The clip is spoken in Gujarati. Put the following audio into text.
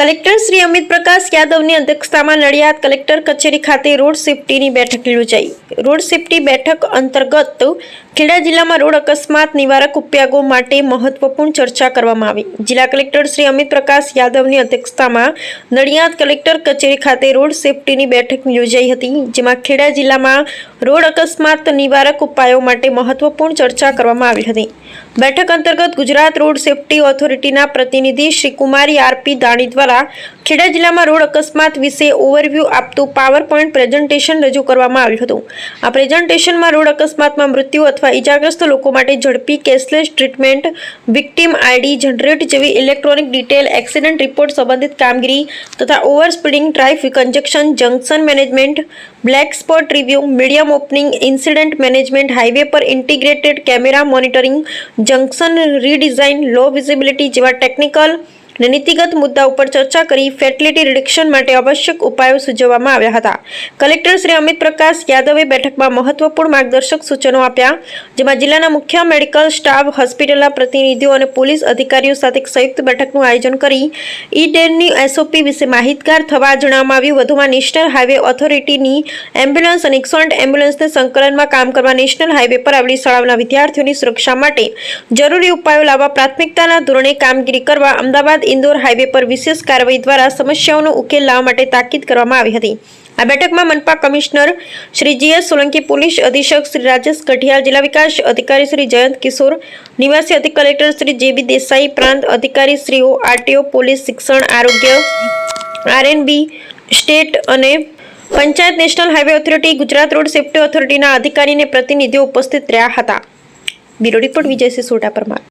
કલેક્ટર શ્રી અમિત પ્રકાશ યાદવની અધ્યક્ષતામાં નડિયાદ કલેક્ટર કચેરી ખાતે રોડ સેફટીની બેઠક યોજાઈ। રોડ સેફટી બેઠક અંતર્ગત ખેડા જિલ્લામાં રોડ અકસ્માત નિવારક ઉપાયો માટે મહત્વપૂર્ણ ચર્ચા કરવામાં આવી। જિલ્લા કલેક્ટર શ્રી અમિત પ્રકાશ યાદવની અધ્યક્ષતામાં નડિયાદ કલેક્ટર કચેરી ખાતે રોડ સેફટીની બેઠક યોજાઈ હતી, જેમાં ખેડા જિલ્લામાં રોડ અકસ્માત નિવારક ઉપાયો માટે મહત્વપૂર્ણ ચર્ચા કરવામાં આવી હતી। બેઠક અંતર્ગત ગુજરાત રોડ સેફટી ઓથોરિટીના પ્રતિનિધિ શ્રી કુમારી આરપી દાણી દ્વારા ખેડા જિલ્લામાં રોડ અકસ્માત વિશે ઓવરવ્યૂ આપતું પાવરપોઈન્ટ પ્રેઝન્ટેશન રજૂ કરવામાં આવ્યું હતું। આ પ્રેઝન્ટેશનમાં રોડ અકસ્માતમાં મૃત્યુ અથવા ઇજાગ્રસ્ત લોકો માટે ઝડપી cashless treatment, victim ID generate જેવી ઇલેક્ટ્રોનિક ડિટેલ, એક્સિડન્ટ રિપોર્ટ સંબંધિત કામગીરી તથા over speeding, traffic conjunction, junction management, black spot review, medium opening, incident management, highway પર ઇન્ટિગ્રેટેડ કેમેરા મોનિટરિંગ, જંકશન રીડિઝાઇન, લો વિઝિબિલિટી જેવા ટેકનિકલ અને નીતિગત મુદ્દા ઉપર ચર્ચા કરી ફેટલિટી રિડક્શન માટે આવશ્યક ઉપાયો સૂચવવામાં આવ્યા હતા। કલેક્ટર શ્રી અમિત પ્રકાશ યાદવે બેઠકમાં મહત્વપૂર્ણ માર્ગદર્શક સૂચનો આપ્યા, જેમાં જિલ્લાના મુખ્ય મેડિકલ સ્ટાફ, હોસ્પિટલના પ્રતિનિધિઓ અને પોલીસ અધિકારીઓ સાથે સંયુક્ત બેઠકનું આયોજન કરી ઈ-ડેનની એસઓપી વિશે માહિતગાર થવા જણાવવામાં આવ્યું। વધુમાં નેશનલ હાઈવે ઓથોરિટીની એમ્બ્યુલન્સ અને 108 એમ્બ્યુલન્સને સંકલનમાં કામ કરવા, નેશનલ હાઈવે પર આવેલી શાળાઓના વિદ્યાર્થીઓની સુરક્ષા માટે જરૂરી ઉપાયો લાવવા, પ્રાથમિકતાના ધોરણે કામગીરી કરવા, અમદાવાદ ઇન્દોર હાઈવે પર વિશેષ કાર્યવાહી દ્વારા સમસ્યાઓનો ઉકેલ લાવવા માટે તાકીદ કરવામાં આવી હતી। આ બેઠકમાં મનપા કમિશનર શ્રી જીએસ સોલંકી, પોલીસ અધિક્ષક શ્રી રાજેશ કઢિયાલ, જિલ્લા વિકાસ અધિકારી શ્રી જયંત કિશોર, નિવાસી અધિક કલેક્ટર શ્રી જેબી દેસાઈ, પ્રાંત અધિકારી શ્રીઓ, આરટીઓ, પોલીસ, શિક્ષણ, આરોગ્ય, આરએનબી, સ્ટેટ અને panchayat, national highway authority, Gujarat road safety ઓથોરિટીના અધિકારી અને પ્રતિનિધિઓ ઉપસ્થિત રહ્યા હતા। Bureau report Vijaysinh Sodha Parmar.